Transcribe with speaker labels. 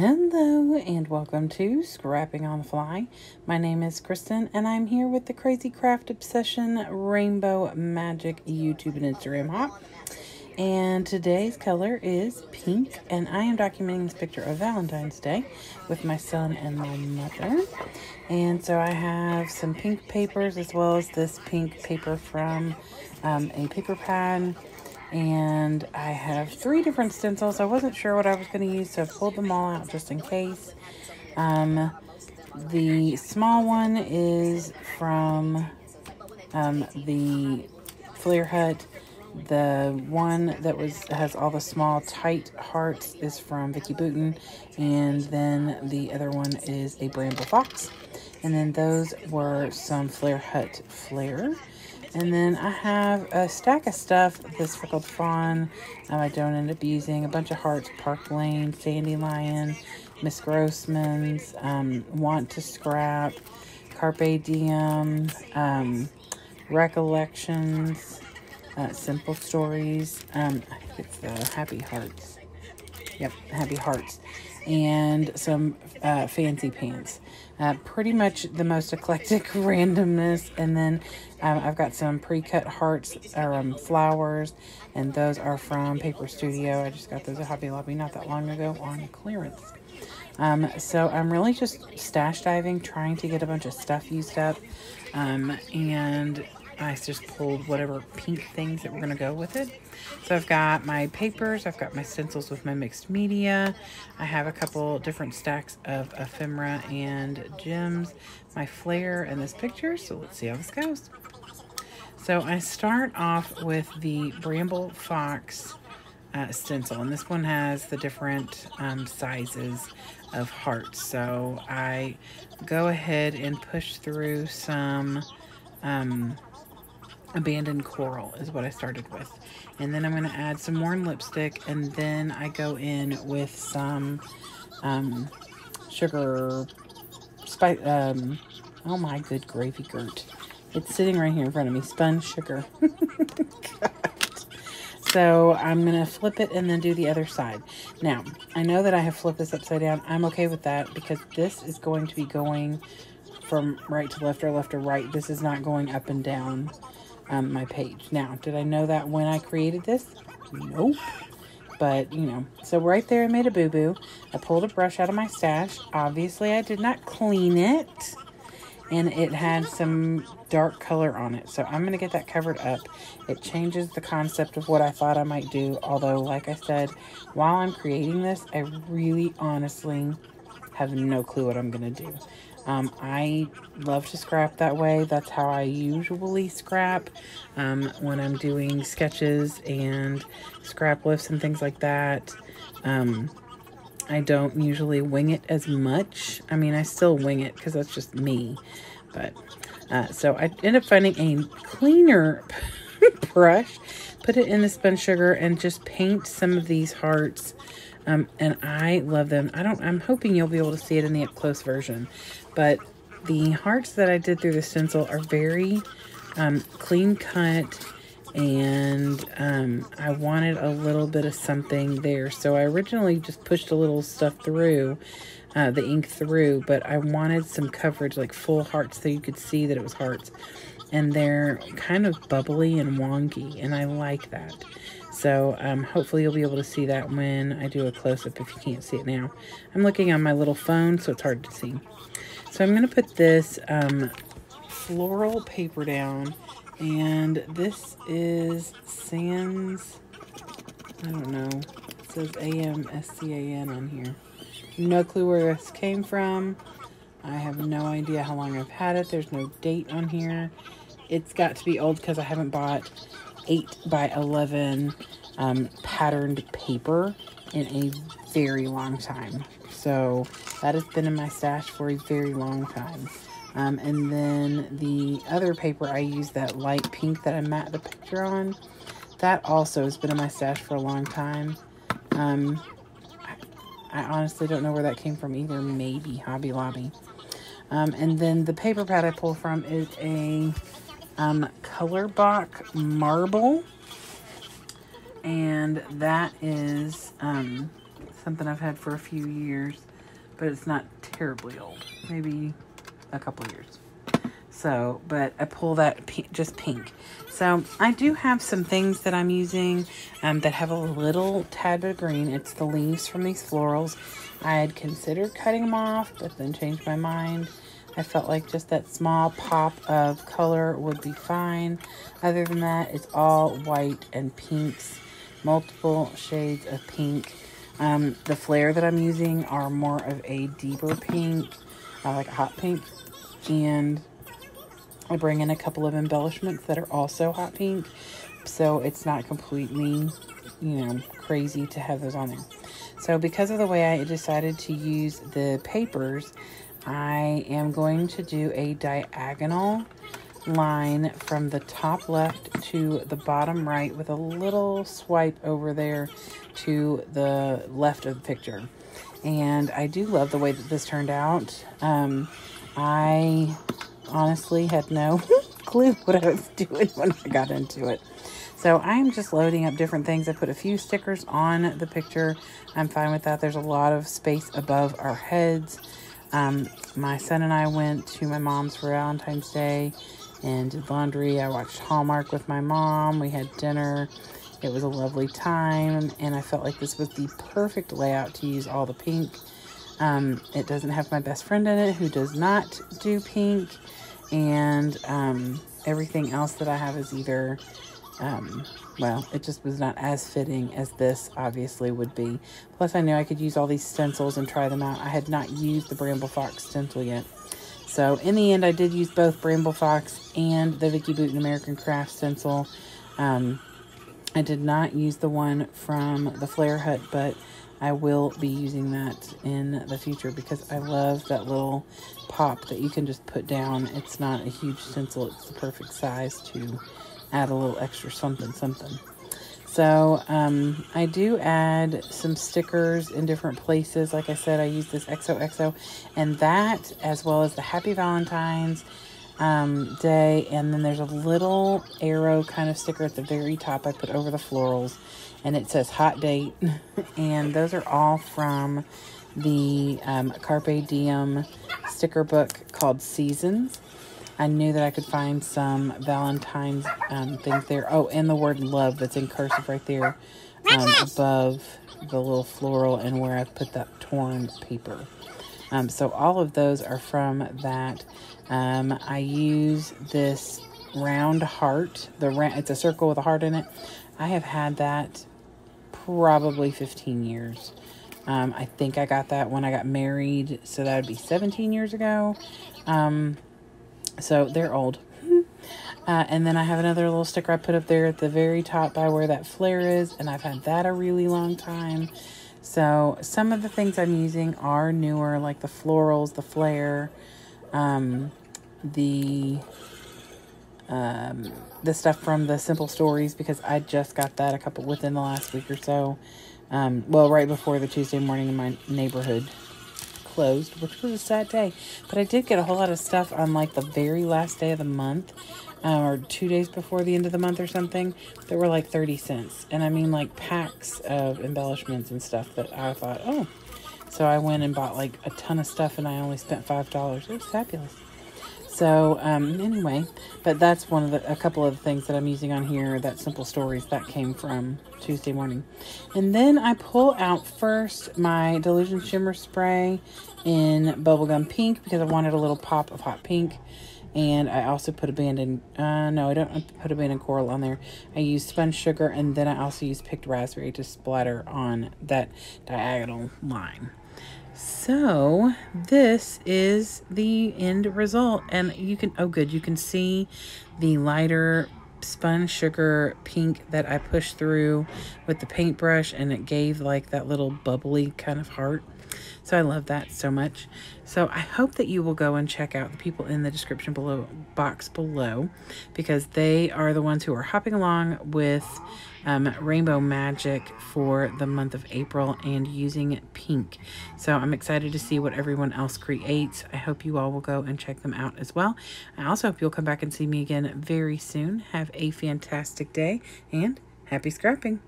Speaker 1: Hello and welcome to Scrapping on the Fly. My name is Kristen and I'm here with the Crazy Craft Obsession Rainbow Magic YouTube and Instagram hop. And today's color is pink, and I am documenting this picture of Valentine's Day with my son and my mother. And so I have some pink papers as well as this pink paper from a paper pad. And I have 3 different stencils. I wasn't sure what I was going to use, so I pulled them all out just in case. The small one is from the Flair Hut. The one that has all the small tight hearts is from Vicki Boutin, and then the other one is a Bramble Fox. And then those were some Flair Hut Flair. And then I have a stack of stuff. This Freckled Fawn, I don't end up using. A bunch of hearts, Park Lane, Sandy Lion, Miss Grossman's, Want to Scrap, Carpe Diem, Recollections, Simple Stories. I think it's the Happy Hearts. Yep, Happy Hearts. And some Fancy Pants. Pretty much the most eclectic randomness. And then I've got some pre-cut hearts or flowers, and those are from Paper Studio. I just got those at Hobby Lobby not that long ago on clearance. So I'm really just stash diving, trying to get a bunch of stuff used up, and I just pulled whatever pink things that were going to go with it. So I've got my papers, I've got my stencils with my mixed media, I have a couple different stacks of ephemera and gems, my flare, and this picture. So let's see how this goes. So I start off with the Bramble Fox stencil, and this one has the different sizes of hearts. So I go ahead and push through some Abandoned Coral is what I started with. And then I'm going to add some worn lipstick, and then I go in with some sugar spice. Oh my good gravy girt. It's sitting right here in front of me. Spun sugar. So I'm going to flip it and then do the other side. Now, I know that I have flipped this upside down. I'm okay with that because this is going to be going from right to left or left to right. This is not going up and down my page. Now, did I know that when I created this? Nope. But, you know, so right there I made a boo-boo. I pulled a brush out of my stash. Obviously, I did not clean it. And it had some dark color on it. So I'm going to get that covered up. It changes the concept of what I thought I might do. Although, like I said, while I'm creating this, I really honestly have no clue what I'm going to do. I love to scrap that way. That's how I usually scrap when I'm doing sketches and scrap lifts and things like that. I don't usually wing it as much. I mean, I still wing it because that's just me. But so I end up finding a cleaner brush, put it in the spun sugar, and just paint some of these hearts. And I love them. I'm hoping you'll be able to see it in the up close version. But the hearts that I did through the stencil are very clean cut. And I wanted a little bit of something there. So I originally just pushed a little stuff through, the ink through, but I wanted some coverage, like full hearts, so you could see that it was hearts. And they're kind of bubbly and wonky, and I like that. So hopefully you'll be able to see that when I do a close-up if you can't see it now. I'm looking on my little phone, so it's hard to see. So I'm going to put this floral paper down. And this is Sans, I don't know, it says AMSCAN on here. No clue where this came from. I have no idea how long I've had it. There's no date on here. It's got to be old because I haven't bought 8 by 11 patterned paper in a very long time. So that has been in my stash for a very long time. And then the other paper, I used that light pink that I matte the picture on. That also has been in my stash for a long time. I honestly don't know where that came from either. Maybe Hobby Lobby. And then the paper pad I pulled from is a Colorblock Marble. And that is something I've had for a few years, but it's not terribly old. Maybe a couple years. So, but I pull that just pink. So I do have some things that I'm using that have a little tad bit of green. It's the leaves from these florals. I had considered cutting them off, but then changed my mind. I felt like just that small pop of color would be fine. Other than that, it's all white and pinks, multiple shades of pink. The flare that I'm using are more of a deeper pink, like a hot pink. And I bring in a couple of embellishments that are also hot pink. So it's not completely, crazy to have those on there. So because of the way I decided to use the papers, I am going to do a diagonal line from the top left to the bottom right with a little swipe over there to the left of the picture. And I do love the way that this turned out. I honestly had no clue what I was doing when I got into it. So I'm just loading up different things. I put a few stickers on the picture. I'm fine with that. There's a lot of space above our heads. My son and I went to my mom's for Valentine's Day and did laundry. I watched Hallmark with my mom. We had dinner. It was a lovely time, and I felt like this was the perfect layout to use all the pink. It doesn't have my best friend in it who does not do pink, and everything else that I have is either, well, it just was not as fitting as this obviously would be. Plus, I knew I could use all these stencils and try them out. I had not used the Bramble Fox stencil yet. So, in the end, I did use both Bramble Fox and the Vicki Boutin American Craft stencil. I did not use the one from the Flare Hut, but I will be using that in the future because I love that little pop that you can just put down. It's not a huge stencil. It's the perfect size to add a little extra something. So I do add some stickers in different places. Like I said, I use this XOXO, and that, as well as the Happy Valentine's Day, and then there's a little arrow kind of sticker at the very top I put over the florals, and it says hot date. And those are all from the Carpe Diem sticker book called Seasons. I knew that I could find some Valentine's things there. Oh, and the word love that's in cursive right there above the little floral and where I put that torn paper. So all of those are from that. I use this round heart. It's a circle with a heart in it. I have had that probably 15 years. I think I got that when I got married, so that would be 17 years ago. So they're old. And then I have another little sticker I put up there at the very top by where that flare is, and I've had that a really long time. So some of the things I'm using are newer, like the florals, the flare, the stuff from the Simple Stories, because I just got that within the last week or so. Well, right before the Tuesday morning in my neighborhood closed, which was a sad day. But I did get a whole lot of stuff on like the very last day of the month, or 2 days before the end of the month or something, that were like 30 cents. And I mean like packs of embellishments and stuff that I thought, oh. So I went and bought like a ton of stuff, and I only spent $5. It was fabulous. So anyway, but that's a couple of the things that I'm using on here. That Simple Stories, that came from Tuesday morning. And then I pull out first my Delusion Shimmer Spray in Bubblegum Pink because I wanted a little pop of hot pink. And I also put abandoned, no, I don't put abandoned coral on there. I use Spun Sugar, and then I also use Picked Raspberry to splatter on that diagonal line. So this is the end result, and you can, oh good, you can see the lighter Spun Sugar pink that I pushed through with the paintbrush, and it gave like that little bubbly kind of heart. So I love that so much. So I hope that you will go and check out the people in the description box below, because they are the ones who are hopping along with Rainbow Magic for the month of April and using pink. So I'm excited to see what everyone else creates. I hope you all will go and check them out as well. I also hope you'll come back and see me again very soon. Have a fantastic day, and happy scrapping.